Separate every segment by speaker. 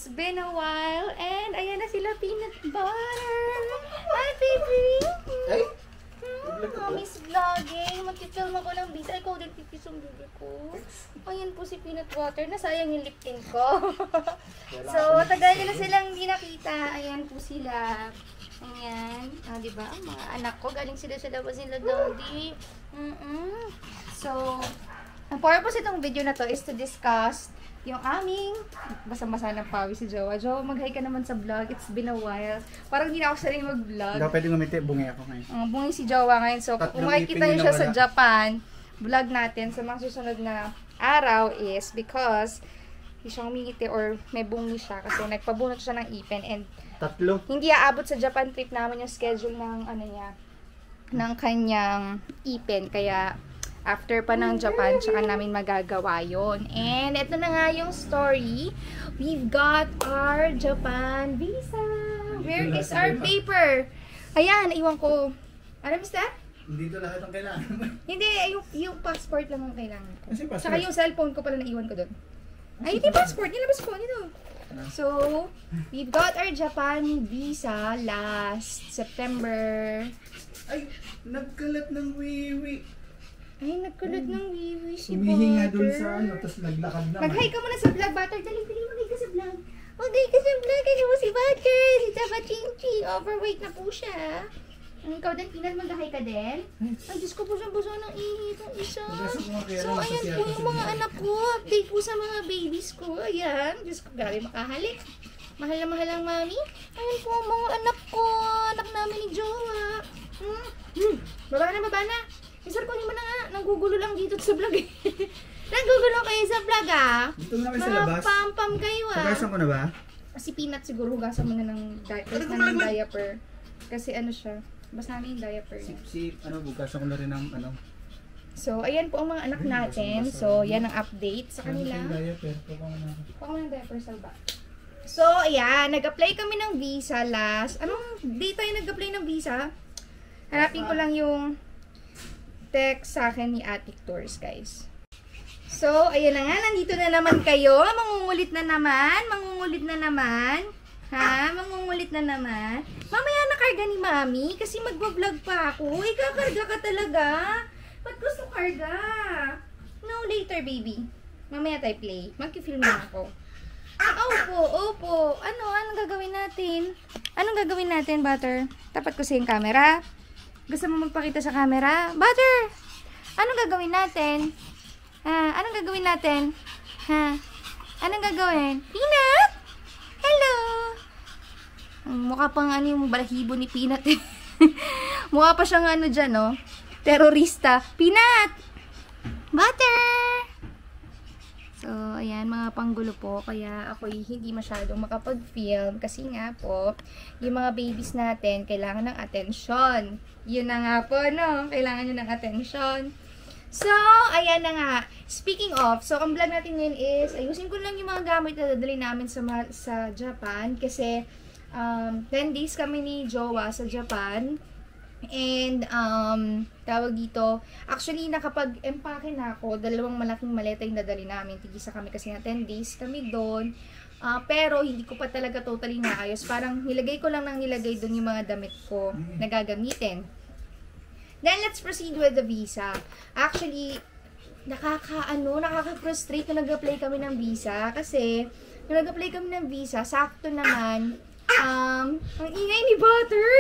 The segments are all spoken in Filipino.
Speaker 1: It's been a while. And ayan na sila, peanut butter. Hi, baby.
Speaker 2: Ay!
Speaker 1: Mommy's vlogging. Mag-film ako ng visa. Ikaw din pipis ang bibig ko. Ayan po si peanut butter. Nasayang yung lip tint ko. So, tagal na silang hindi nakita. Ayan po sila. Ayan. Diba? Ang mga anak ko. Galing sila sa labas nila, Daddy. So, ang purpose itong video na to is to discuss yung aming basa-basa ng pawis si Jowa. Jowa, mag-hi ka naman sa vlog. It's been a while. Parang hindi na ako sanay mag-vlog.
Speaker 2: Daw pwede ngumiti, bungi ako ngayon.
Speaker 1: Bungi si Jowa ngayon. So, kung makikita nyo siya sa Japan, vlog natin sa mga susunod na araw is because hindi siya umingiti or may bungi siya kasi nagpabunot siya ng ipin and hindi aabot sa Japan trip namin yung schedule ng ano niya, ng kanyang ipin. Kaya after pa ng Japan, tsaka namin magagawa yon. And ito na nga yung story. We've got our Japan visa. Where is our paper? Ayan, iwan ko. Ano, mister?
Speaker 2: Dito lahat ang kailangan.
Speaker 1: Hindi, yung passport lang ang kailangan ko.
Speaker 2: Passport?
Speaker 1: Tsaka yung cellphone ko pala naiwan ko doon. Ay, hindi passport. Nilabas ko. Nito. So, we've got our Japan visa last September.
Speaker 2: Ay, nagkalat ng wiwi.
Speaker 1: Ay, nagkulot ng wiwi si
Speaker 2: Umihi nga
Speaker 1: Butter.
Speaker 2: dun sa ano, tapos naglakad naman.
Speaker 1: Mag-hi ka muna sa vlog, Butter. Dali, mag-hi ka sa vlog. Mag-hi ka sa vlog. Kasi mo si Butter. Si Tapa Chinchi. Overweight na po siya. Ikaw din, Pinal, mag-hi ka din. Ay, Diyos ko po siyang buso ng ihi itong isa. So, ayan po yung mga anak ko. Update po sa mga babies ko. Ayan. Diyos ko, grabe makahalik. Mahal na mahal ang mami. Ayan po ang mga anak ko. Anak namin ni Jowa. Baba na, baba na. Sir, kunin mo na nga. Nanggugulo lang dito sa vlog eh. Nanggugulo kayo sa vlog ah.
Speaker 2: Dito na kayo sa labas.
Speaker 1: Pam-pam kayo ah.
Speaker 2: Hugasan ko na ba?
Speaker 1: Si Peanut siguro hugasan mo na ng diaper. Kasi ano siya. Basta namin yung diaper niya.
Speaker 2: Ano, hugasan ko na rin ng ano.
Speaker 1: So, ayan po ang mga anak natin. So, yan ang update sa kanila. Paka mo ng diaper sa ba. So, ayan. Nag-apply kami ng visa last. Anong date tayo nag-apply ng visa? Hanapin ko lang yung text sa akin ni Attic Tours, guys. So, ayan na nga. Nandito na naman kayo. Mangungulit na naman. Mangungulit na naman. Ha? Mangungulit na naman. Mamaya nakarga ni Mami kasi magbablog pa ako. Ikakarga ka talaga. Ba't gusto karga? No, later, baby. Mamaya tayo play. Mag-film na ako. Opo. Anong gagawin natin? Anong gagawin natin, Butter? Tapat ko sa yung camera. Gusto mo magpakita sa camera? Butter! Anong gagawin natin? Anong gagawin natin? Anong gagawin? Peanut! Hello! Mukha pang ano yung balahibo ni Peanut. Mukha pa siyang ano dyan, no? Terorista. Peanut! Butter! So, ayan, mga panggulo po. Kaya ako hindi masyadong makapag-film. Kasi nga po, yung mga babies natin, kailangan ng atensyon. Yun na nga po, no? Kailangan nyo ng atensyon. So, ayan na nga. Speaking of, so, ang vlog natin ngayon is, ayusin ko lang yung mga gamit na dadali namin sa Japan. Kasi, 10 days kami ni Jowa sa Japan. And, tawag dito, actually, nakapag-empake na ako, 2 malaking maleta yung dadali namin. Tigisa kami kasi na 10 days kami doon. Pero, hindi ko pa talaga totally naayos. Parang, nilagay ko lang ng nilagay doon yung mga damit ko na gagamitin. Then, let's proceed with the visa. Actually, nakaka-frustrate na nag-apply kami ng visa. Kasi, nung nag-apply kami ng visa, sakto naman, ang ingay ni Butter!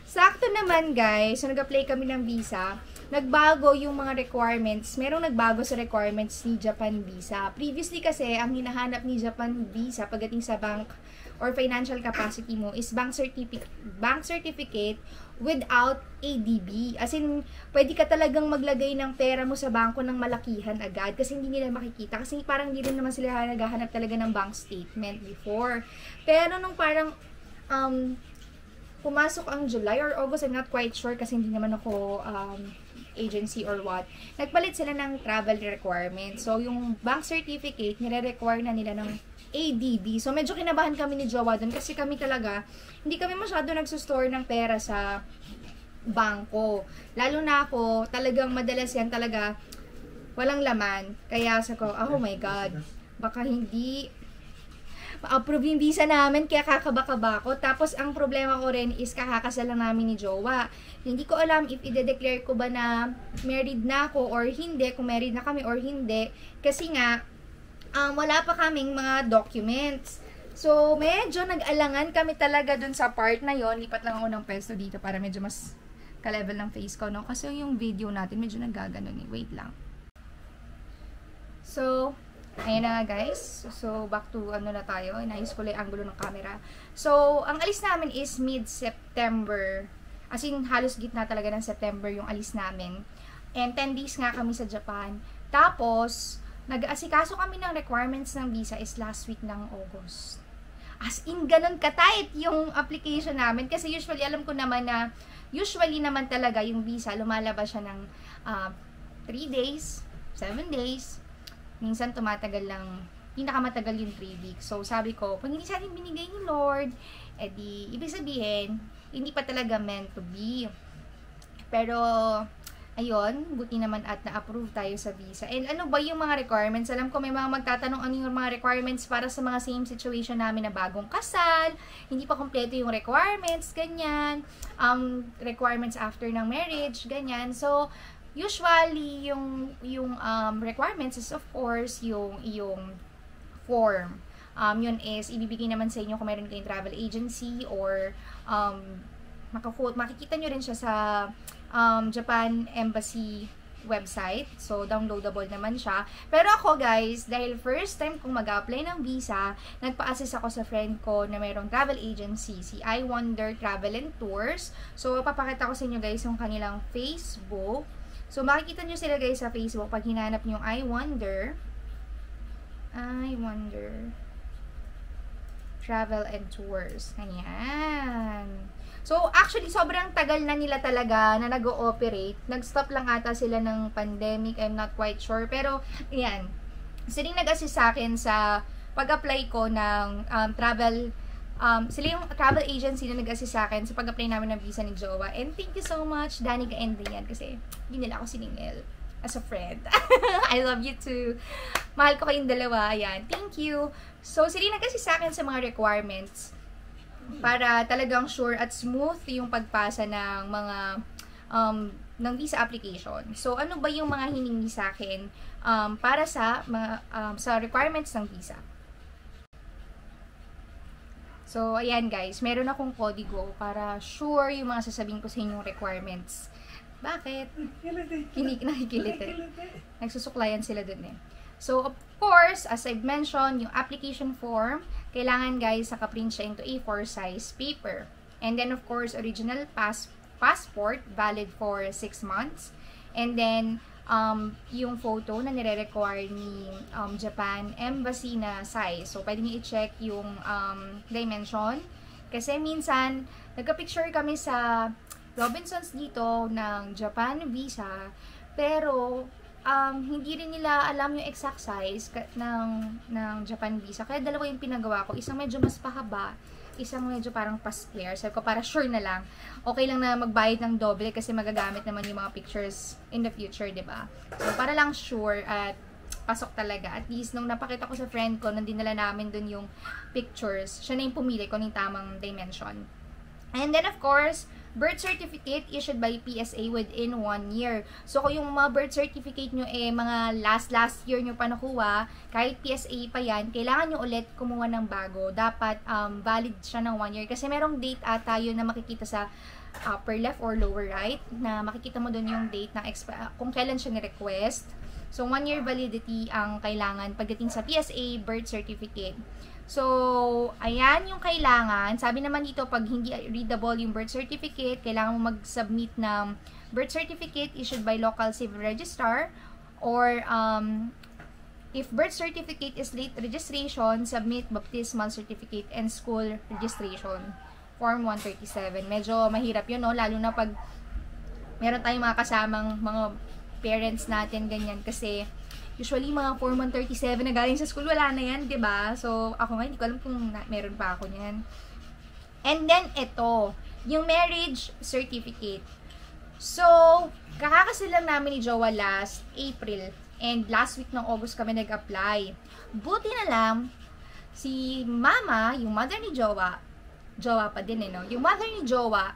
Speaker 1: Sakto naman, guys, so nag-apply kami ng visa, nagbago yung mga requirements. Merong nagbago sa requirements ni Japan visa. Previously kasi, ang hinahanap ni Japan visa pagdating sa bank or financial capacity mo is bank certificate without ADB. As in, pwede ka talagang maglagay ng pera mo sa bangko ng malakihan agad kasi hindi nila makikita. Kasi parang hindi rin naman sila naghahanap talaga ng bank statement before. Pero nung parang pumasok ang July or August, I'm not quite sure kasi hindi naman ako agency or what. Nagpalit sila ng travel requirements. So, yung bank certificate, nire-require na nila ng ADB. So, medyo kinabahan kami ni Jowa doon kasi kami talaga, hindi kami masyado nagsustore ng pera sa bangko. Lalo na ako, talagang madalas yan talaga walang laman. Kaya sa ko, oh my God, baka hindi ma-approve yung visa namin, kaya kakaba-kaba ko. Tapos, ang problema ko rin is kakakasal lang namin ni Jowa. Hindi ko alam if i-declare ko ba na married na ako or hindi, kung married na kami or hindi. Kasi nga, wala pa kaming mga documents. So, medyo nag-alangan kami talaga dun sa part na yon. Lipat lang ako ng pwesto dito para medyo mas ka-level ng face ko, no? Kasi yung video natin medyo nagaganon eh. Wait lang. So, ayun na nga guys. So, back to ano na tayo. Inayos ko lang yung angulo ng camera. So, ang alis namin is mid-September. As in, halos gitna talaga ng September yung alis namin. And 10 days nga kami sa Japan. Tapos, nag-asikaso kami ng requirements ng visa is last week ng August. As in, ganun ka-tight yung application namin. Kasi usually, alam ko naman na, usually naman talaga yung visa, lumalabas siya ng 3 days, 7 days. Minsan tumatagal lang, pinakamatagal yung 3 weeks. So, sabi ko, pag hindi sa atin binigay ni Lord, edi, ibig sabihin, hindi pa talaga meant to be. Pero, ayun, buti naman at na-approve tayo sa visa. And ano ba yung mga requirements? Alam ko may mga magtatanong ano yung mga requirements para sa mga same situation namin na bagong kasal, hindi pa kompleto yung requirements, ganyan, requirements after ng marriage, ganyan. So, usually, yung requirements is of course, yung form. Yun is, ibibigay naman sa inyo kung meron kayong travel agency or makikita nyo rin siya sa Japan Embassy website. So, downloadable naman siya. Pero ako guys, dahil first time kong mag-apply ng visa, nagpa-assist ako sa friend ko na mayroong travel agency, si I Wonder Travel and Tours. So, papakita ko sa inyo guys yung kanilang Facebook. So, makikita nyo sila guys sa Facebook pag hinanap nyo yung I Wonder Travel and Tours. Ayan. So, actually, sobrang tagal na nila talaga na nag-ooperate. Nag-stop lang ata sila ng pandemic. I'm not quite sure. Pero, ayan. Sila yung nag-assist sa akin sa pag-apply ko ng sila yung travel agency na nag-assist sa akin sa pag-apply namin ng visa ni Jowa. And thank you so much, Danica and Rian, kasi hindi nila ako siningil as a friend. I love you too. Mahal ko kayong dalawa. Ayan. Thank you. So, sila yung nag-assist sa akin sa mga requirements para talagang sure at smooth yung pagpasa ng mga ng visa application. So, ano ba yung mga hiningi sa akin para sa requirements ng visa? So, ayan guys, meron akong kodigo para sure yung mga sasabihin ko sa inyong requirements. Bakit? Nakikilit eh. Nagsusuklayan sila dun eh. So, of course, as I've mentioned, yung application form, kailangan guys, nakaprint siya into A4 size paper. And then, of course, original passport, valid for 6 months. And then, yung photo na nire-require ni Japan Embassy na size. So, pwede niyo i-check yung dimension. Kasi minsan, nagka-picture kami sa Robinsons dito ng Japan visa, pero hindi rin nila alam yung exact size ng Japan visa. Kaya dalawa yung pinagawa ko. Isang medyo mas pahaba, isang medyo parang pa-square. Sabi ko, para sure na lang. Okay lang na magbayad ng doble kasi magagamit naman yung mga pictures in the future, diba? So, para lang sure at pasok talaga. At least, nung napakita ko sa friend ko, nung dinala namin dun yung pictures, siya na yung pumili ko ng tamang dimension. And then, of course, birth certificate issued by PSA within 1 year. So, kung yung mga birth certificate nyo mga last year nyo pa nakuha, kahit PSA pa yan, kailangan nyo ulit kumuha ng bago. Dapat valid siya ng 1 year. Kasi merong date ata yun na makikita sa upper left or lower right, na makikita mo dun yung date ng kung kailan siya ni-request. So, 1 year validity ang kailangan pagdating sa PSA birth certificate. So, ayan yung kailangan. Sabi naman dito, pag hindi readable yung birth certificate, kailangan mo mag-submit ng birth certificate issued by local civil registrar, or if birth certificate is late registration, submit baptismal certificate and school registration. Form 137. Medyo mahirap yun, no? Lalo na pag meron tayong mga kasamang mga parents natin, ganyan, kasi usually, mga Form 137 na galing sa school, wala na yan, diba? So, ako nga, hindi ko alam kung meron pa ako niyan. And then, ito, yung marriage certificate. So, kakakasal lang namin ni Jowa last April. And last week ng August kami nag-apply. Buti na lang, si mama, yung mother ni Jowa pa din no? Yung mother ni Jowa,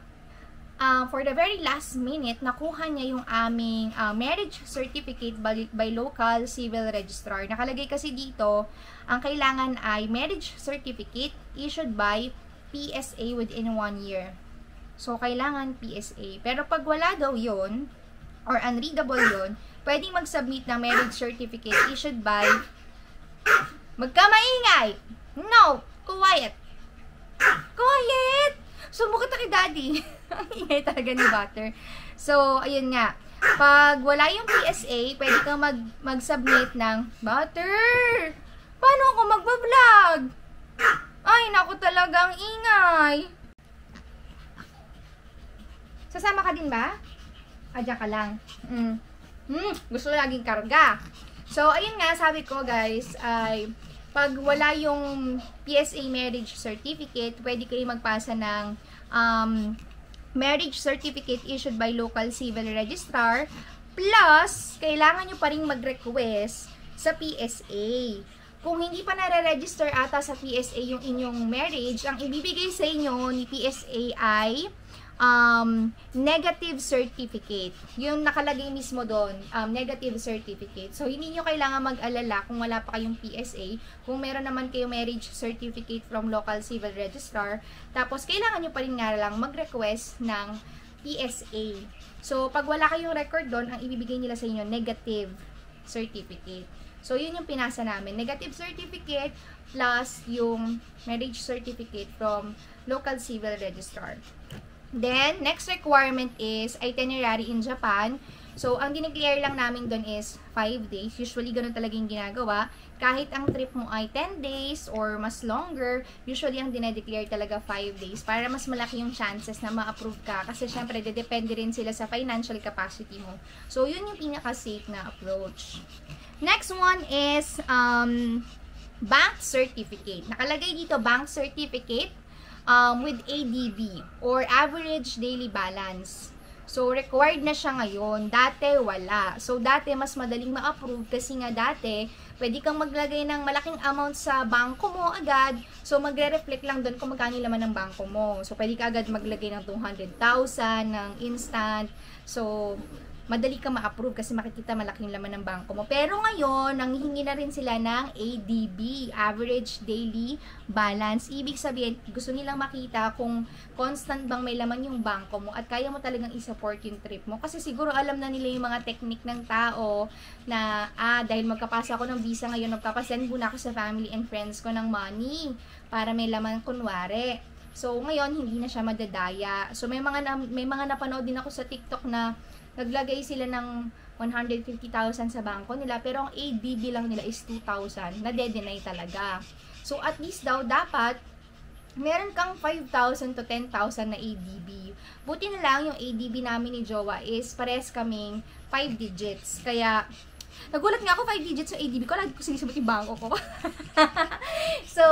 Speaker 1: for the very last minute, nakuha niya yung aming marriage certificate by local civil registrar. Nakalagay kasi dito, ang kailangan ay marriage certificate issued by PSA within 1 year. So, kailangan PSA. Pero pag wala daw yun, or unreadable yun, pwedeng mag-submit ng marriage certificate issued by magkamaingay! No! Quiet! Quiet! Sumukot na kay daddy. Ang ingay talaga ni Butter. So, ayun nga. Pag wala yung PSA, pwede kang mag-submit ng Butter! Paano ako magbablog? Ay, naku talaga, ang ingay. Sasama ka din ba? Diyan ka lang. Gusto laging karga. So, ayun nga, sabi ko guys, ay pag wala yung PSA marriage certificate, pwede kayo magpasa ng marriage certificate issued by local civil registrar, plus, kailangan nyo pa rin mag-request sa PSA. Kung hindi pa nare-register ata sa PSA yung inyong marriage, ang ibibigay sa inyo ni PSA ay negative certificate. Yung nakalagay mismo doon, negative certificate. So, hindi nyo kailangan mag-alala kung wala pa kayong PSA. Kung meron naman kayong marriage certificate from local civil registrar, tapos kailangan nyo pa rin nga lang mag-request ng PSA. So, pag wala kayong record doon, ang ibibigay nila sa inyo, negative certificate. So, yun yung pinasa namin. Negative certificate plus yung marriage certificate from local civil registrar. Then, next requirement is itinerary in Japan. So, ang dineclare lang namin doon is 5 days. Usually, ganun talaga yung ginagawa. Kahit ang trip mo ay 10 days or mas longer, usually ang dinedeclare talaga 5 days para mas malaki yung chances na ma-approve ka. Kasi, syempre, depende rin sila sa financial capacity mo. So, yun yung pinaka-safe na approach. Next one is bank certificate. Nakalagay dito, bank certificate with ADB or average daily balance. So, required na siya ngayon. Dati, wala. So, dati, mas madaling ma-approve kasi nga dati, pwede kang maglagay ng malaking amount sa bangko mo agad. So, magre-reflect lang doon kung magkano yung laman ng bangko mo. So, pwede ka agad maglagay ng 200,000 ng instant. So, madali ka ma-approve kasi makikita malaking laman ng bangko mo. Pero ngayon, nanghihingi na rin sila ng ADB, Average Daily Balance. Ibig sabihin, gusto nilang makita kung constant bang may laman yung bangko mo at kaya mo talagang i-support yung trip mo. Kasi siguro alam na nila yung mga technique ng tao na, dahil magkapasa ako ng visa ngayon, magpapasend muna ako sa family and friends ko ng money para may laman kunwari. So, ngayon, hindi na siya madadaya. So, may mga napanood din ako sa TikTok na naglagay sila ng 150,000 sa bangko nila, pero ang ADB lang nila is 2,000, nade-deny talaga. So, at least daw, dapat, meron kang 5,000 to 10,000 na ADB. Buti na lang, yung ADB namin ni Jowa is pares kaming 5 digits. Kaya, nagulat nga ako 5 digits sa ADB ko, lagi ko sinisabot yung bangko ko. So,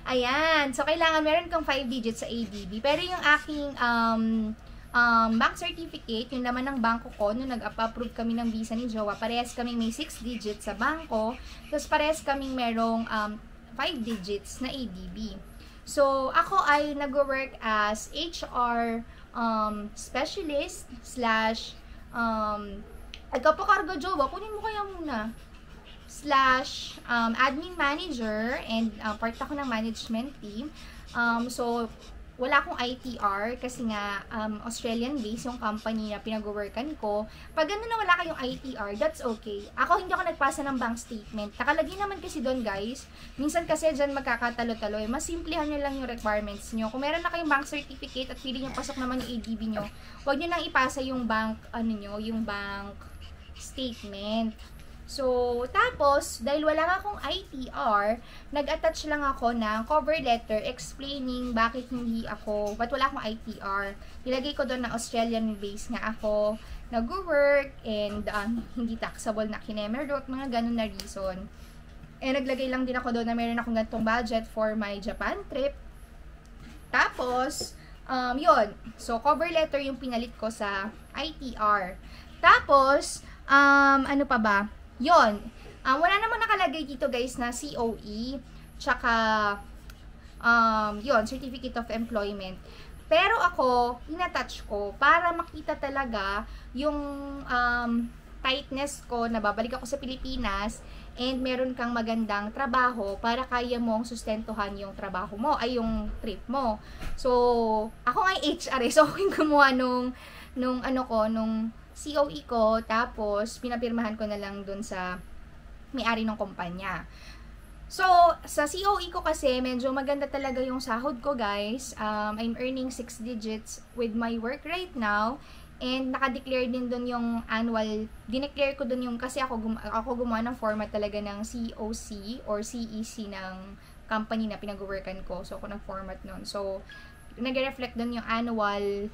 Speaker 1: ayan. So, kailangan meron kang 5 digits sa ADB. Pero yung aking, bank certificate, yung laman ng bangko ko, nung nag-approve kami ng visa ni Jowa, parehas kaming may 6 digits sa bangko, tapos parehas kaming merong 5 digits na ADB. So, ako ay nag-work as HR specialist / agkapakarga Jowa, kunin mo kaya muna, / admin manager, and part ako ng management team. So, wala akong ITR kasi nga Australian-based yung company na pinag-workan ko. Pag gano'n na wala kayong ITR, that's okay. Ako hindi ako nagpasa ng bank statement. Nakalagay naman kasi doon, guys. Minsan kasi dyan magkakatalo-talo. Mas simplihan nyo lang yung requirements nyo. Kung meron na kayong bank certificate at feeling nyo pasok naman yung ADB nyo, huwag nyo nang ipasa yung bank, yung bank statement. So, tapos, dahil wala nga akong ITR, nag-attach lang ako ng cover letter explaining ba't wala akong ITR. Nilagay ko doon na Australian base nga ako, nag-work, and hindi taxable na kinemerot, mga ganun na reason. And naglagay lang din ako doon na meron akong ganitong budget for my Japan trip. Tapos, yun. So, cover letter yung pinalit ko sa ITR. Tapos, ano pa ba? Yon. Wala namang nakalagay dito guys na COE. tsaka yon, Certificate of Employment. Pero ako, inatouch ko para makita talaga yung tightness ko na babalik ako sa Pilipinas and meron kang magandang trabaho para kaya mong sustentuhan yung trabaho mo, ay yung trip mo. So, ako nga yung HR so ako yung gumawa nung COE ko, tapos pinapirmahan ko na lang dun sa may-ari ng kumpanya. So, sa COE ko kasi, medyo maganda talaga yung sahod ko, guys. I'm earning 6 digits with my work right now. And naka-declare din dun yung annual, dineclare ko dun yung, kasi ako gumawa ng format talaga ng COC or CEC ng company na pinag-workan ko. So, ako nag-format nun. So, nag-reflect dun yung annual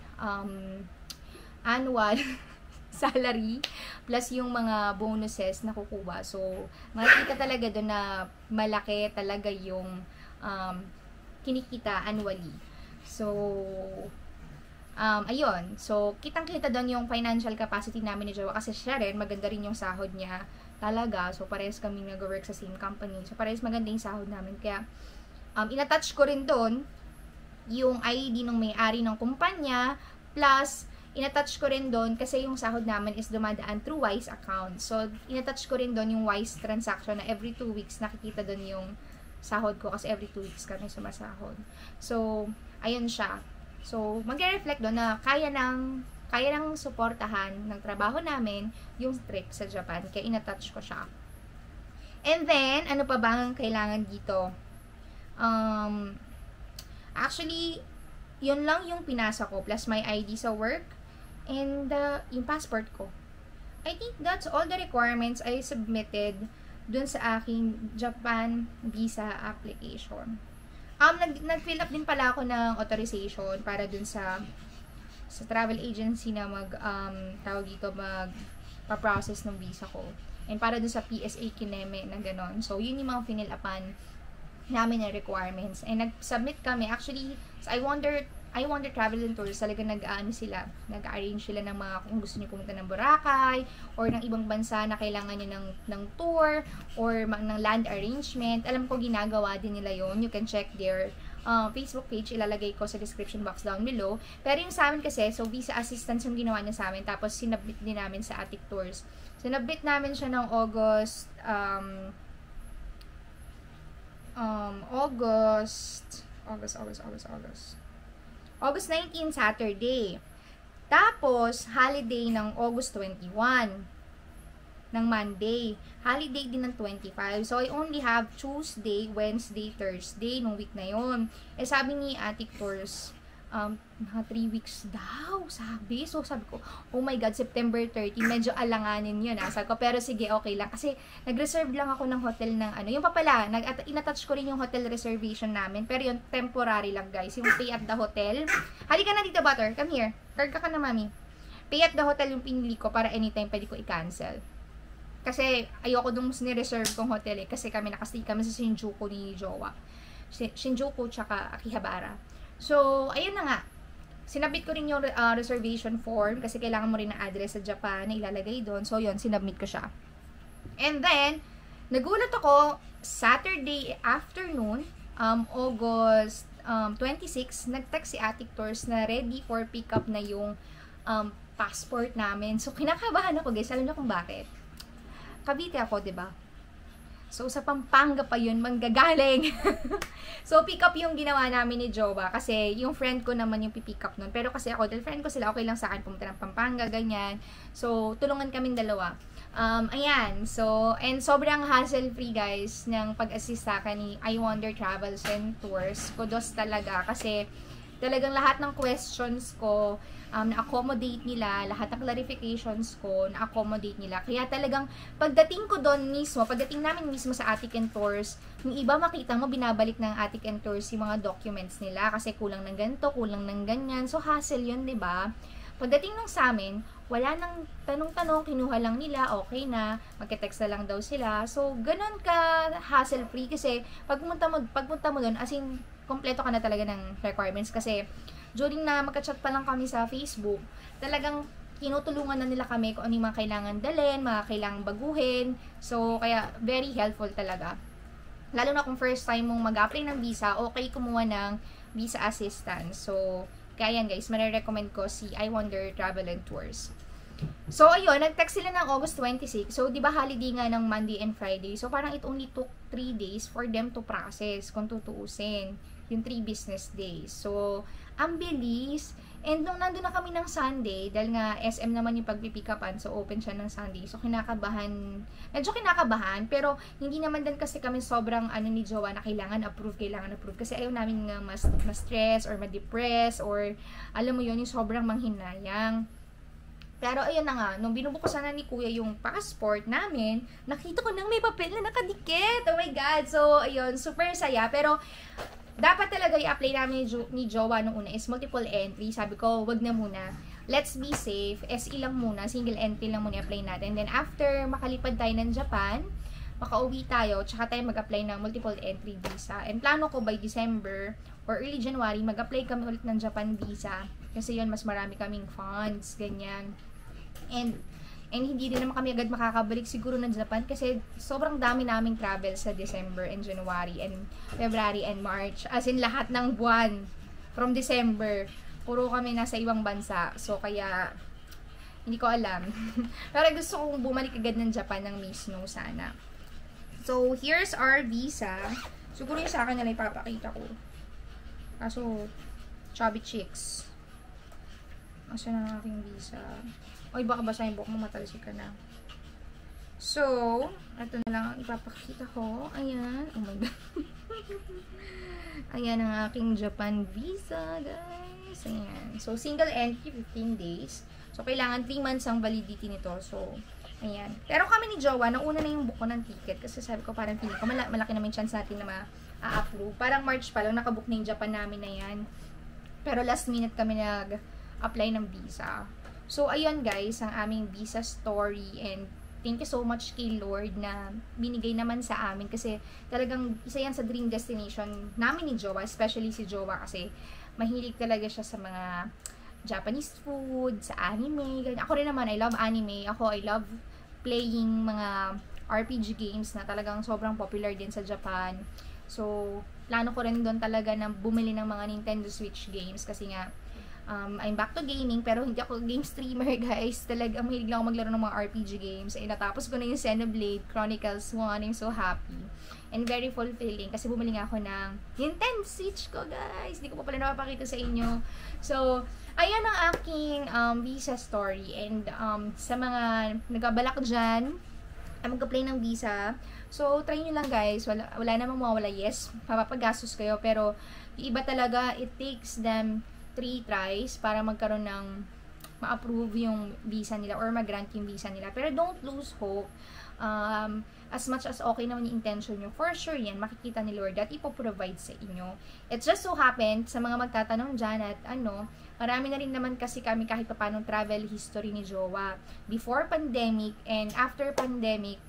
Speaker 1: salary plus yung mga bonuses na kukuha. So, makikita talaga doon na malaki talaga yung kinikita annually. So, ayun. So, kitang-kita doon yung financial capacity namin ni Jowa kasi siya rin, maganda rin yung sahod niya talaga. So, parehas kami nag-work sa same company. So, parehas maganda yung sahod namin. Kaya, inattach ko rin doon yung ID ng may-ari ng kumpanya plus inattach ko rin doon kasi yung sahod namin is dumadaan through Wise account. So, inattach ko rin doon yung Wise transaction na every 2 weeks nakikita doon yung sahod ko kasi every 2 weeks kami sumasahod. So, ayun siya. So, magre-reflect doon na kaya nang suportahan ng trabaho namin yung trip sa Japan. Kaya inattach ko siya. And then, ano pa ba ang kailangan dito? Actually, yun lang yung pinasa ko plus my ID sa work and yung passport ko. I think that's all the requirements I submitted dun sa aking Japan visa application. Nag-fill up din pala ako ng authorization para dun sa travel agency na pa-process ng visa ko. And para dun sa PSA Kineme na ganon. So, yun yung mga fill upan namin na requirements. And nag-submit kami. Actually, I Wonder Travel and Tours, talaga nag-arrange sila ng mga kung gusto niyo pumunta ng Boracay or ng ibang bansa na kailangan niyo ng tour or ng land arrangement. Alam ko ginagawa din nila yon. You can check their Facebook page, ilalagay ko sa description box down below. Pero yung sa amin kasi, so visa assistance yung ginawa niya sa amin, tapos sinabit din namin sa Attic Tours. Sinabit namin siya ng August 19, Saturday. Tapos, holiday ng August 21, ng Monday. Holiday din ng 25. So, I only have Tuesday, Wednesday, Thursday, nung week na yon. Eh, sabi ni Attic Tours, mga 3 weeks daw, sabi. So, sabi ko, oh my God, September 30, medyo alanganin yun, Sabi ko, pero sige, okay lang. Kasi, nag-reserve lang ako ng hotel ng yung pa pala, inattach ko rin yung hotel reservation namin. Pero yun, temporary lang, guys. Yung pay at the hotel. Halika na dito, Butter. Come here. Karga ka na, mami. Pay at the hotel yung pinili ko para anytime pwede ko i-cancel. Kasi, ayoko dun ni-reserve kong hotel kasi nakastay kami sa Shinjuku ni Jowa. Shinjuku tsaka Akihabara. So, ayun na nga. Sinabit ko rin yung reservation form kasi kailangan mo rin ng address sa Japan na ilalagay doon. So, yun, sinabit ko siya. And then, nagulat ako, Saturday afternoon, August 26, nag-text si Attic Tours na ready for pickup na yung passport namin. So, kinakabahan ako, guys. Alam niyo kung bakit? Cavite ako, diba? So, sa Pampanga pa yun, manggagaling. So, pick up yung ginawa namin ni Jowa. Kasi, yung friend ko naman yung pipick up nun. Pero kasi ako, dahil friend ko sila, okay lang sa akin pumunta ng Pampanga, ganyan. So, tulungan kaming dalawa. Ayan. So, and sobrang hassle-free, guys, ng pag-assist sa akin ni I Wonder Travels and Tours. Kudos talaga. Kasi, talagang lahat ng questions ko, na-accommodate nila, lahat ng clarifications ko, na-accommodate nila. Kaya talagang, pagdating ko doon mismo, pagdating namin mismo sa Attic and Tours, yung iba makita mo, binabalik ng Attic and Tours yung mga documents nila, kasi kulang ng ganito, kulang ng ganyan. So, hassle yun, diba? Pagdating ng sa amin, wala nang tanong-tanong, kinuha lang nila, okay na, magka-text na lang daw sila. So, ganun ka hassle-free kasi pagpunta mo doon, as in, kompleto ka na talaga ng requirements kasi during na magka-chat pa lang kami sa Facebook, talagang tinutulungan na nila kami kung ano yung mga kailangan dalhin, mga kailangan baguhin. So, kaya very helpful talaga. lalo na kung first time mong mag-apply ng visa, okay kumuha ng visa assistance. So, kaya yan guys, marirecommend ko si I Wonder Travel and Tours. So, ayun, nag-text sila ng August 26. So, di ba holiday nga ng Monday and Friday? So, parang it only took 3 days for them to process, kung tutuusin. Yung 3 business days. So, ang bilis. And nung nandun na kami ng Sunday, dahil nga SM naman yung pagpipick upan, so open siya ng Sunday. So, medyo kinakabahan, pero hindi naman din kasi kami sobrang ni Jowa na kailangan approve. Kasi ayaw namin nga mas-stress or ma-depress or alam mo yun, yung sobrang manghinayang. Pero ayun na nga, nung binubukusan na ni Kuya yung passport namin, nakita ko nang may papel na nakadikit. Oh my God! So, ayun, super saya. Pero, dapat talaga i-apply namin ni Jowa nung una is multiple entry. Sabi ko, wag na muna. Let's be safe. SE lang muna. Single entry lang muna i-apply natin. Then, after makalipad tayo ng Japan, makauwi tayo, tsaka tayo mag-apply ng multiple entry visa. And plano ko by December or early January, mag-apply kami ulit ng Japan visa. Kasi yun, mas marami kaming funds, ganyan. And hindi din naman kami agad makakabalik siguro ng Japan kasi sobrang dami naming travel sa December and January and February and March. As in lahat ng buwan from December. Puro kami nasa ibang bansa. So kaya hindi ko alam. Pero gusto kong bumalik agad ng Japan ng Miss No sana. So here's our visa. Siguro yung sa akin na ipapakita ko. Kaso chubby chicks. Asa na ang aking visa? Oy, baka basahin buhok mo, matalsik ka na. So, ito na lang ang ipapakita ko. Ayan. Oh my God. Ayan ang aking Japan visa, guys. Ayan. So, single entry, 15 days. So, kailangan 3 months ang validity nito. So, ayan. Pero kami ni Jowa, nauna na yung book ko ng ticket. Kasi sabi ko, parang feeling ko, malaki naman chance natin na ma-approve. Parang March pa lang, nakabook na yung Japan namin na yan. Pero last minute kami nag-apply ng visa. So, ayun guys, ang aming visa story and thank you so much kay Lord na binigay naman sa amin kasi talagang isa yan sa dream destination namin ni Jowa, especially si Jowa kasi mahilig talaga siya sa mga Japanese food, sa anime, ganyan. Ako rin naman, I love anime. I love playing mga RPG games na talagang sobrang popular din sa Japan. So, plano ko rin doon talaga na bumili ng mga Nintendo Switch games kasi nga I'm back to gaming, pero hindi ako game streamer, guys. Talagang mahilig lang ako maglaro ng mga RPG games. Eh, natapos ko na yung Xenoblade Chronicles 1. I'm so happy. And very fulfilling. Kasi bumili nga ako ng Nintendo Switch ko, guys. Hindi ko pa pala napapakita sa inyo. So, ayan ang aking visa story. And sa mga nagkabalak dyan, mag-apply ng visa. So, try nyo lang, guys. Wala namang mawawala. Yes, mapapagastos kayo. Pero, yung iba talaga, it takes them 3 tries para magkaroon ng ma-approve yung visa nila or mag-grant yung visa nila. Pero don't lose hope. As much as okay naman yung intention nyo, for sure yan, makikita ni Lord at ipoprovide sa inyo. It just so happened, sa mga magtatanong dyan at marami na rin naman kasi kami kahit pa paano travel history ni Jowa. Before pandemic and after pandemic,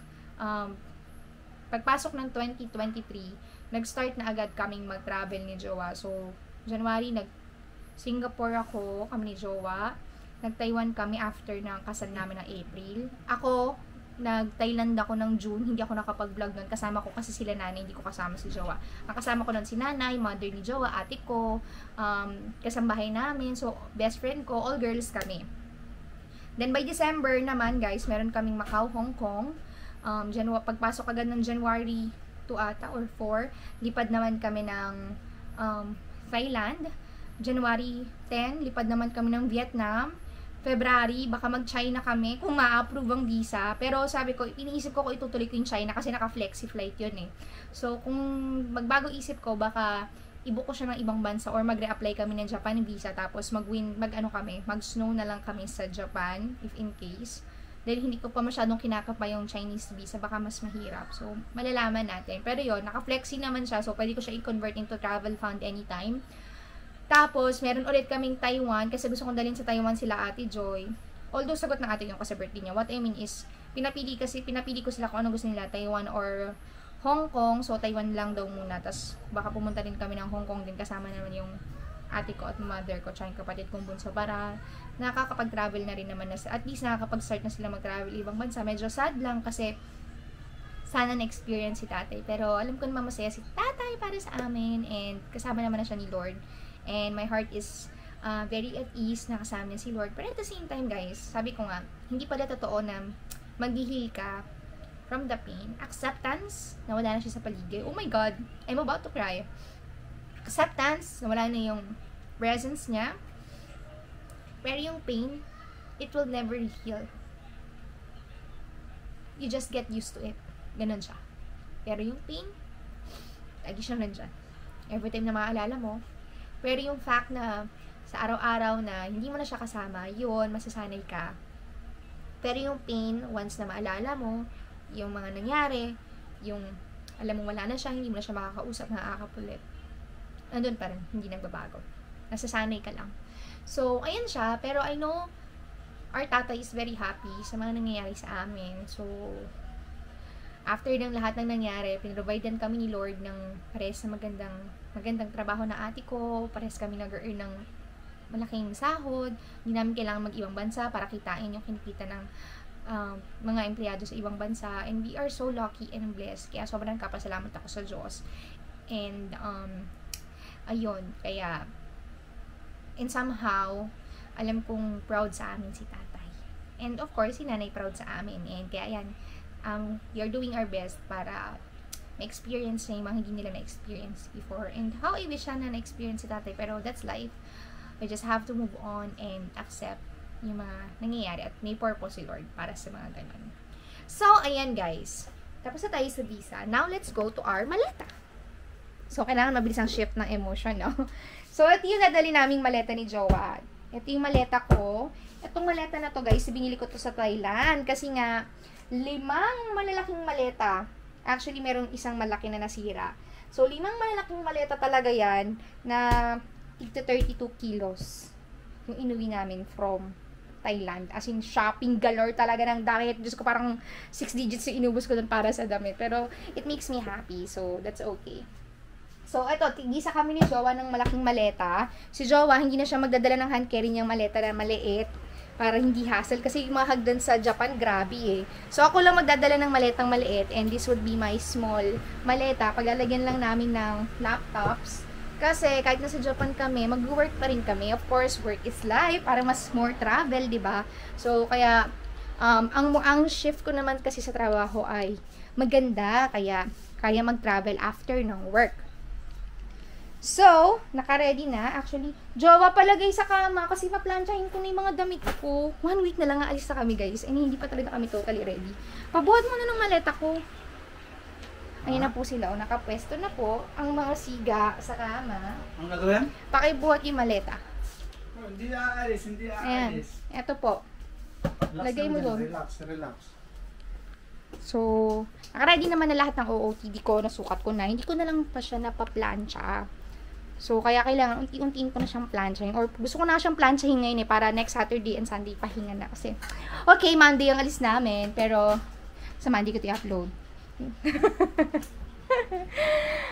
Speaker 1: pagpasok ng 2023, nag-start na agad kaming mag-travel ni Jowa. So, January, Singapore ako, kami ni Jowa. Nag-Taiwan kami after ng kasal namin ng April. Ako, nag-Thailand ako ng June. Hindi ako nakapag-vlog nun. Kasama ko kasi sila nanay, hindi ko kasama si Jowa. Ang kasama ko nun si nanay, mother ni Jowa, ate ko, kasambahay namin. So, best friend ko, all girls kami. Then, by December naman, guys, meron kaming Macau, Hong Kong. Pagpasok agad ng January 2 ata or 4, lipad naman kami ng Thailand. January 10, lipad naman kami ng Vietnam. February, baka mag-China kami kung ma-approve ang visa. Pero sabi ko, iniisip ko itutuloy ko yung China kasi naka-flexi flight yun eh. So, kung magbago isip ko, baka i-book ko siya ng ibang bansa or mag-re-apply kami ng Japan visa tapos mag-snow na lang kami sa Japan if in case. Dahil hindi ko pa masyadong kinakapa yung Chinese visa, baka mas mahirap. So, malalaman natin. Pero yun, naka-flexi naman siya. So, pwede ko siya i-convert into travel fund anytime. Tapos, meron ulit kaming Taiwan kasi gusto kong dalhin sa Taiwan sila Ate Joy. Although, sagot ng ate yung kasi birthday niya. What I mean is, pinapili ko sila kung ano gusto nila, Taiwan or Hong Kong. So, Taiwan lang daw muna. Tapos, baka pumunta din kami ng Hong Kong din kasama naman yung ate ko at mother ko tsaka yung kapatid kong bunso para nakakapag-travel na rin naman. At least nakakapag-start na sila mag-travel ibang bansa. Medyo sad lang kasi sana na-experience si tatay. Pero alam ko naman masaya si tatay para sa amin, and kasama naman na siya ni Lord. And my heart is very at ease na kasama niya si Lord. Pero at the same time, guys, sabi ko nga, hindi pala totoo na mag-heal ka from the pain. Acceptance, na wala na siya sa paligid. Oh my God, I'm about to cry. Acceptance, na wala na yung presence niya. Pero yung pain, it will never heal. You just get used to it. Ganun siya. Pero yung pain, lagi siyang nandyan. Every time na maaalala mo. Pero yung fact na sa araw-araw na hindi mo na siya kasama, yun, masasanay ka. Pero yung pain, once na maalala mo, yung mga nangyari, yung alam mo wala na siya, hindi mo na siya makakausap, nakakapulit. Nandun pa rin, hindi nagbabago. Nasasanay ka lang. So, ayan siya. Pero I know, our tatay is very happy sa mga nangyayari sa amin. So, after ng lahat ng nangyari, pinrovidean kami ni Lord ng pares na magandang trabaho na ate ko, pares kami nag-earn ng malaking sahod, hindi namin kailangan mag-ibang bansa para kitain yung kinikita ng mga empleyado sa ibang bansa, and we are so lucky and blessed, kaya sobrang kapasalamat ako sa Diyos. And ayun, kaya and somehow alam kong proud sa amin si tatay, and of course si nanay proud sa amin, and kaya yan, we are doing our best para ma-experience na yung mga hindi nila na-experience before. And how I wish sana na-experience si tatay, pero that's life. We just have to move on and accept yung mga nangyayari, at may purpose si Lord para sa mga ganun. So, ayan guys. Tapos na tayo sa visa. Now, let's go to our maleta. So, kailangan mabilis ang shift ng emotion, no? So, ito yung nadali naming maleta ni Jowa. Ito yung maleta ko. Itong maleta na to, guys, binili ko to sa Thailand. Kasi nga, 5 malalaking maleta. Actually, merong isang malaki na nasira. So, 5 malalaking maleta talaga yan na tigta 32 kilos yung inuwi namin from Thailand. As in, shopping galore talaga ng damit. Diyos ko, parang 6 digits yung inubos ko dun para sa damit. Pero, it makes me happy. So, that's okay. So, eto, tigisa kami ni Jowa ng malaking maleta. Si Jowa, hindi na siya magdadala ng hand carry niyang maleta na maliit para hindi hassle. Kasi yung mga hagdan sa Japan, grabe eh. So, ako lang magdadala ng maletang maliit, and this would be my small maleta. Paglalagyan lang namin ng laptops. Kasi, kahit nasa Japan kami, mag-work pa rin kami. Of course, work is life. Para mas more travel, di ba? So, kaya, ang shift ko naman kasi sa trabaho ay maganda. Kaya mag-travel after ng work. So, naka-ready na. Actually, Jowa palagay sa kama kasi paplansyahin ko na yung mga damit ko. 1 week na lang aalis na kami, guys. And hindi pa talaga kami totally ready. Pabuhat mo na ng maleta ko. Ayan na po sila. O, nakapwesto na po ang mga siga sa kama.
Speaker 2: Ang gagawin?
Speaker 1: Pakibuhat yung maleta.
Speaker 2: Oh, hindi aalis, hindi
Speaker 1: Ayan.
Speaker 2: aalis.
Speaker 1: Eto po. Lagay mo doon.
Speaker 2: Relax, relax.
Speaker 1: So, naka-ready naman na lahat ng OOTD ko. Nasukat ko na. Hindi ko na lang pa siya napaplansya. So, kaya kailangan unti-untiin ko na siyang plansyahin. Or gusto ko na siyang plansyahin ngayon eh, para next Saturday and Sunday pahinga na. Kasi, okay, Monday ang alis namin. Pero, sa Monday ko i-upload.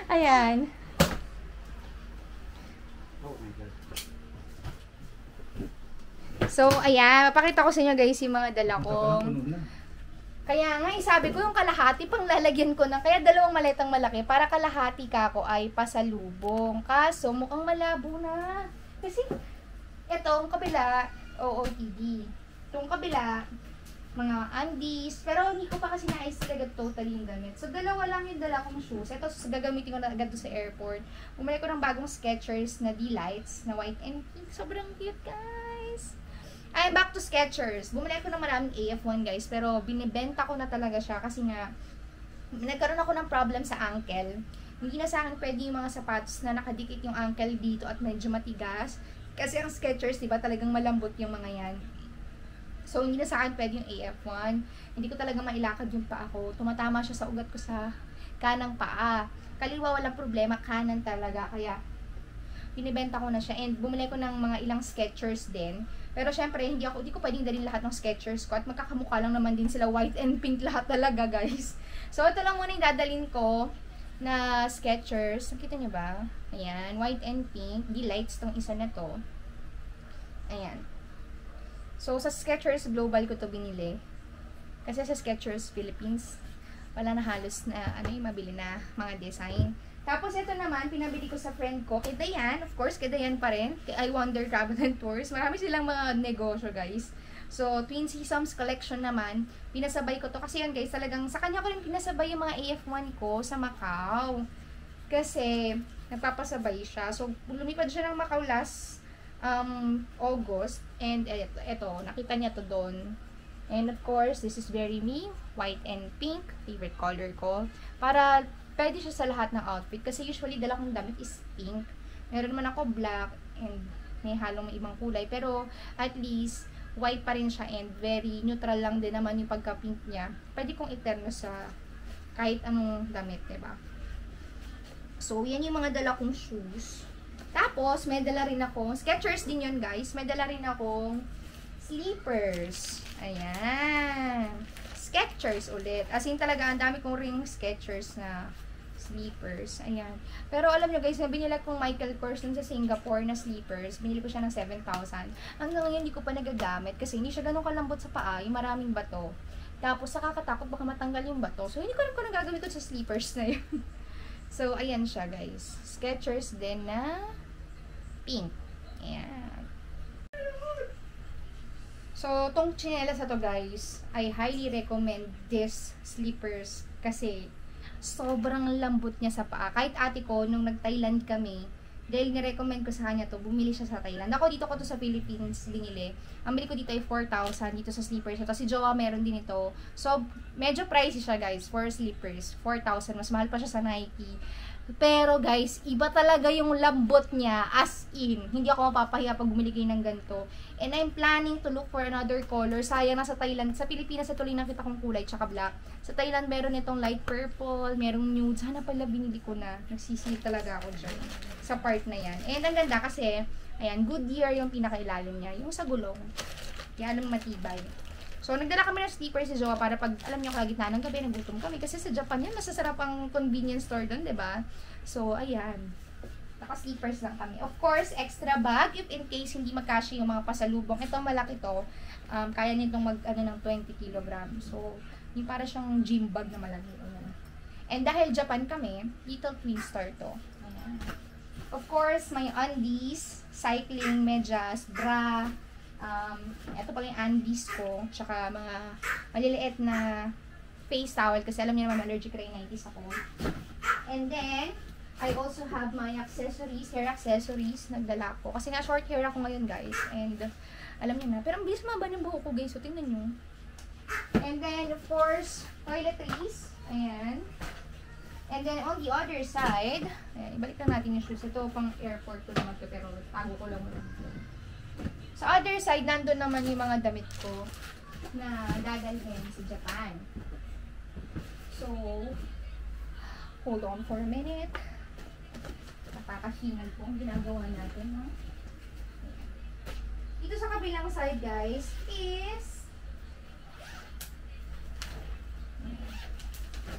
Speaker 1: Ayan.
Speaker 2: Oh my God.
Speaker 1: So, ayan. Papakita ko sa inyo guys yung mga dala kong.
Speaker 2: Puno na.
Speaker 1: Kaya nga, sabi ko yung kalahati pang lalagyan ko na. Kaya 2 maletang malaki para kalahati ka ko ay pasalubong. Kaso, mukhang malabo na. Kasi, etong kabila, OOTD. Itong kabila, mga undies. Pero hindi ko pa kasi na-ice talaga totally yung damit. So, 2 lang yung dala kong shoes. Ito, gagamitin ko na agad sa airport. Bumili ko ng bagong Skechers na D-Lights na white and pink. Sobrang cute, guys. I'm back to Skechers. Bumili ko ng maraming AF1, guys. Pero, binibenta ko na talaga siya. Kasi nga, nagkaroon ako ng problem sa ankle. Hindi na sa akin pwede yung mga sapatos na nakadikit yung ankle dito at medyo matigas. Kasi ang Skechers, diba, talagang malambot yung mga yan. So, hindi na sa akin pwede yung AF1. Hindi ko talaga mailakad yung paa ko. Tumatama siya sa ugat ko sa kanang paa. Kaliwa walang problema, kanan talaga. Kaya, binibenta ko na siya. And bumili ko ng mga ilang Skechers din. Pero syempre, hindi ko pwedeng dalhin lahat ng Skechers ko. At magkakamukha lang naman din sila. White and pink lahat talaga, guys. So, ito lang muna yung dadalhin ko na Skechers. Nakita niyo ba? Ayan. White and pink. D-Lights tong isa na to. Ayan. So, sa Skechers Global ko to binili. Kasi sa Skechers Philippines, wala na halos na ano yung mabili na mga design. Tapos ito naman, pinabili ko sa friend ko, kay Dayan, of course, kay Dayan pa rin, kay I Wonder Travel and Tours. Marami silang mga negosyo, guys. So, Twin Seasons Collection naman, pinasabay ko to. Kasi yan, guys, talagang sa kanya ko rin pinasabay yung mga AF1 ko sa Macau. Kasi, nagpapasabay siya. So, lumipad siya ng Macau last August. And, eto, nakita niya to doon. And of course, this is very me, white and pink, favorite color ko. Para pwede siya sa lahat ng outfit. Kasi usually, dala kong damit is pink. Meron naman ako black and may halong ibang kulay. Pero at least, white pa rin siya and very neutral lang din naman yung pagka-pink niya. Pwede kong iterno sa kahit anong damit, diba? So, yan yung mga dala kong shoes. Tapos, may dala rin akong, Skechers din yun guys, may dala rin akong slippers. Ayan. Skechers ulit. As in talaga, ang dami kong ring Skechers na slippers. Ayan. Pero alam nyo guys, binili kong Michael Kors sa Singapore na slippers. Binili ko siya ng 7,000. Hanggang ngayon, hindi ko pa nagagamit kasi hindi siya ganun kalambot sa paa. Yung maraming bato. Tapos, nakakatakot baka matanggal yung bato. So, hindi ko alam kung nagagamit ko sa slippers na yun. So, ayan siya guys. Skechers din na pink. Ayan. So, tong chinelas na to guys, I highly recommend this slippers kasi sobrang lambot niya sa paa. Kahit ate ko, nung nag-Thailand kami, dahil nirecommend ko sa kanya to, bumili siya sa Thailand. Ako dito ko to sa Philippines binili. Ang bili ko dito ay 4,000 dito sa slippers. Ito si Jowa meron din ito. So, medyo pricey siya guys for slippers. 4,000. Mas mahal pa siya sa Nike. Pero guys, iba talaga yung lambot niya, as in. Hindi ako mapapahiya pag bumili kayo ng ganito. And I'm planning to look for another color. Sayang na sa Thailand, sa Pilipinas ito lang nakita kong kulay, tsaka black. Sa Thailand meron itong light purple, merong nude. Sana pala binili ko na. Nagsisili talaga ako dyan. Sa part na yan. And ang ganda kasi, ayan, Goodyear yung pinakailalim niya. Yung sa gulong. Yan ang matibay. So, nagdala kami ng slippers si Jowa para pag, alam niyo, kalagitnaan ng gabi, nagutom kami. Kasi sa Japan yan, masasarap ang convenience store doon, diba? So, ayan. Naka-slippers lang kami. Of course, extra bag if in case hindi magkasya yung mga pasalubong. Ito, malaki to. Kaya nitong ng 20 kg. So, yung para siyang gym bag na malaki. Ayan. And dahil Japan kami, Little Twin Star to. Ayan. Of course, may undies, cycling, medyas, bra. Ito pala yung undies ko, tsaka mga maliliit na face towel kasi alam niyo naman allergic rhinitis ako. And then, I also have my accessories, hair accessories, nagdala ko. Kasi nga short hair ako ngayon guys. And, alam niyo na. Pero ang bilis maba yung buhok ko guys. So, tingnan niyo. And then, of course, toiletries. Ayan. And then, on the other side, ayan, ibalik na natin yung shoes. Ito, pang airport ko naman to, pero tago ko lang muna. Sa other side, nandun naman yung mga damit ko na dadalhin sa Japan. So, hold on for a minute. Napakahingal po ang ginagawa natin, no? Dito sa kabilang side, guys, is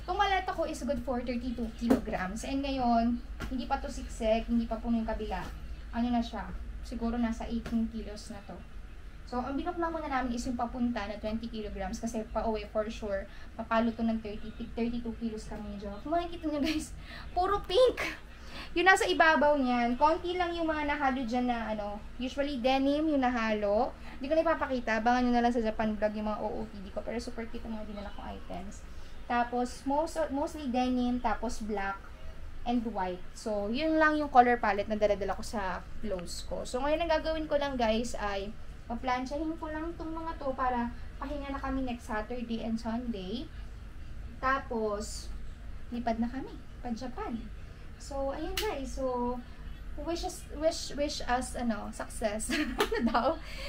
Speaker 1: itong maleta ko is good for 32 kilograms. And ngayon, hindi pa to siksek, hindi pa po yung kabila. Ano na siya? Siguro nasa 18 kilos na to. So, ang binukla muna namin is yung papunta na 20 kilograms kasi pa-uwi for sure. Papalo to ng 32 kilos kami medyo. Kung makikita nyo guys, puro pink! Yung nasa ibabaw niyan, konti lang yung mga nahalo dyan na ano, usually denim yung nahalo. Hindi ko na ipapakita, abangan nyo na lang sa Japan vlog yung mga OOTD ko. Pero super cute ang mga dinala kong items. Tapos, mostly denim, tapos black and white. So, yun lang yung color palette na dala-dala ko sa clothes ko. So, ngayon ang gagawin ko lang guys ay paplansyahin ko lang itong mga to para pahinga na kami next Saturday and Sunday. Tapos, lipad na kami pa Japan. So, ayun guys. So, wish us success. Ano daw?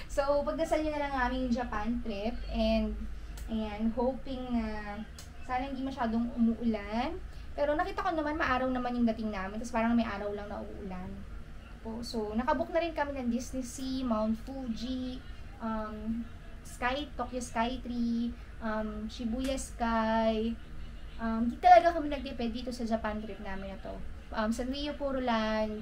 Speaker 1: So, pagdasal nyo na lang aming Japan trip and ayan, hoping na sana hindi masyadong umuulan. Pero nakita ko naman, maaraw naman yung dating namin. Tapos parang may araw lang na uulan. So, nakabook na rin kami ng Disney Sea, Mount Fuji, Tokyo Sky Tree, Shibuya Sky. Di talaga kami nagtipid dito sa Japan trip namin na to. Sanrio Puroland,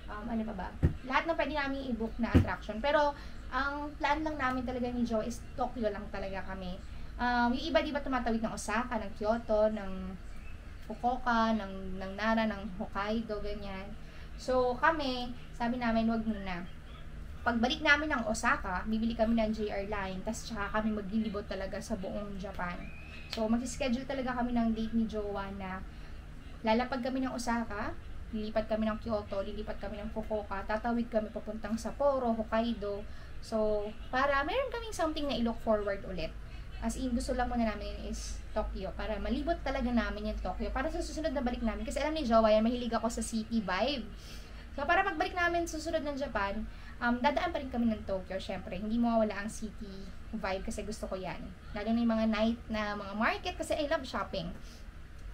Speaker 1: ano pa ba? Lahat ng pwede namin i-book na attraction. Pero, ang plan lang namin talaga ni Joe is Tokyo lang talaga kami. Yung iba di ba tumatawid ng Osaka, ng Kyoto, ng Fukuoka, ng Nara, ng Hokkaido, ganyan. So, kami, sabi namin, wag muna. Pagbalik namin ng Osaka, bibili kami ng JR Line, tapos tsaka kami maglilibot talaga sa buong Japan. So, mag-schedule talaga kami ng date ni Jowa na lalapag kami ng Osaka, lilipat kami ng Kyoto, lilipat kami ng Fukuoka, tatawid kami papuntang Sapporo, Hokkaido. So, para meron kaming something na i-look forward ulit. As in, gusto lang muna namin is Tokyo. Para malibot talaga namin yung Tokyo. Para sa susunod na balik namin. Kasi alam ni Jowa yan, mahilig ako sa city vibe. So, para pagbalik namin susunod ng Japan, dadaan pa rin kami ng Tokyo, syempre. Hindi mawawala ang city vibe kasi gusto ko yan. Lalo na yung mga night na mga market kasi I love shopping.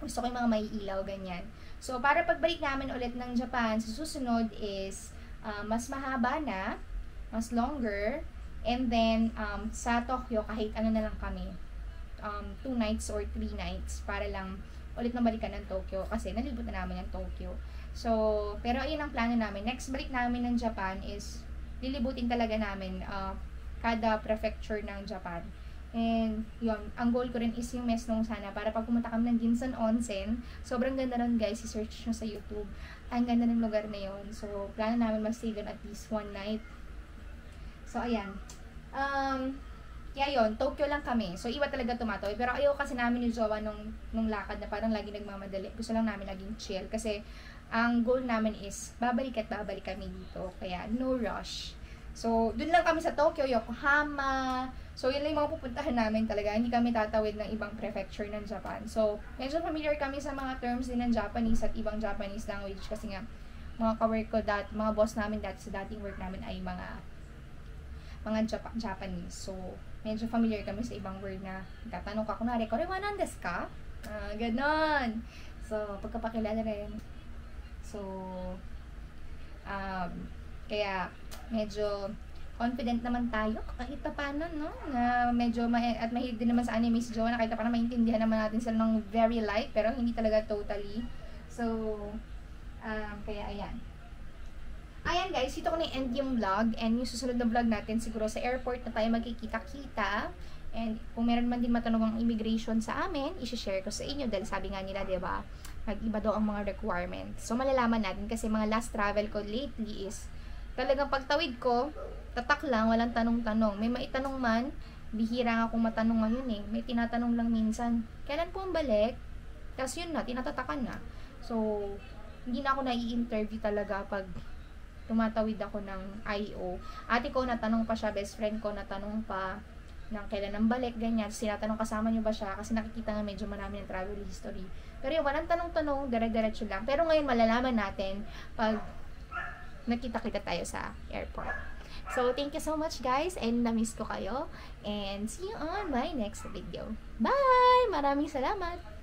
Speaker 1: Gusto ko yung mga may ilaw, ganyan. So, para pagbalik namin ulit ng Japan, sa susunod is mas mahaba na, mas longer, and then, sa Tokyo, kahit ano na lang kami, 2 nights or 3 nights, para lang ulit na balikan ng Tokyo, kasi nalibot na namin ng Tokyo. So, pero ayun ang plano namin. Next balik namin ng Japan is, lilibutin talaga namin kada prefecture ng Japan. And, yun, ang goal ko rin is yung Mesnong sana, para pag pumunta kami ng Ginsan Onsen, sobrang ganda nun guys, i-search nyo sa YouTube. Ang ganda ng lugar na yun. So, plano namin mag-stay doon at least 1 night. So, ayan. Kaya yun, Tokyo lang kami. So, iba talaga tumatawid. Pero ayaw kasi namin ni Jowa nung lakad na parang lagi nagmamadali. Gusto lang namin laging chill. Kasi, ang goal namin is, babalik at babalik kami dito. Kaya, no rush. So, dun lang kami sa Tokyo, Yokohama. So, yun lang yung mga pupuntahan namin talaga. Hindi kami tatawid ng ibang prefecture ng Japan. So, medyo familiar kami sa mga terms din ng Japanese at ibang Japanese language. Kasi nga, mga ka-work ko mga boss namin dati sa dating work namin ay mga Japanese. So, medyo familiar kami sa ibang word na tatanong ka, kunwari, korewa nan desu ka? Ganon. So, pagkapakilala rin. So, kaya, medyo confident naman tayo kahit pa paano, no? Na medyo, at mahilig din naman sa anime si Jowa na kahit pa paano maintindihan naman natin sila ng very light, pero hindi talaga totally. So, kaya ayan. Ayan guys, ito ko na-end yung vlog, and yung susunod na vlog natin siguro sa airport na tayo magkikita-kita. And kung meron man din matanong ang immigration sa amin, i-share ko sa inyo dahil sabi nga nila, diba, nag-iba daw ang mga requirements. So malalaman natin kasi mga last travel ko lately is talagang pagtawid ko, tatak lang, walang tanong-tanong. May maitanong man, bihira nga akong matanong ngayon eh. May tinatanong lang minsan, kailan po ang balik? Tapos yun na, tinatatakan na. So, hindi na ako nai-interview talaga pag tumatawid ako ng IO. Ate ko natanong pa siya, best friend ko natanong pa ng kailan ang balik, ganyan. Sinatanong kasama niyo ba siya? Kasi nakikita nga medyo marami ng travel history. Pero yung walang tanong-tanong, dire-diretso lang. Pero ngayon malalaman natin pag nakita-kita tayo sa airport. So, thank you so much guys, and na-miss ko kayo. And see you on my next video. Bye! Maraming salamat!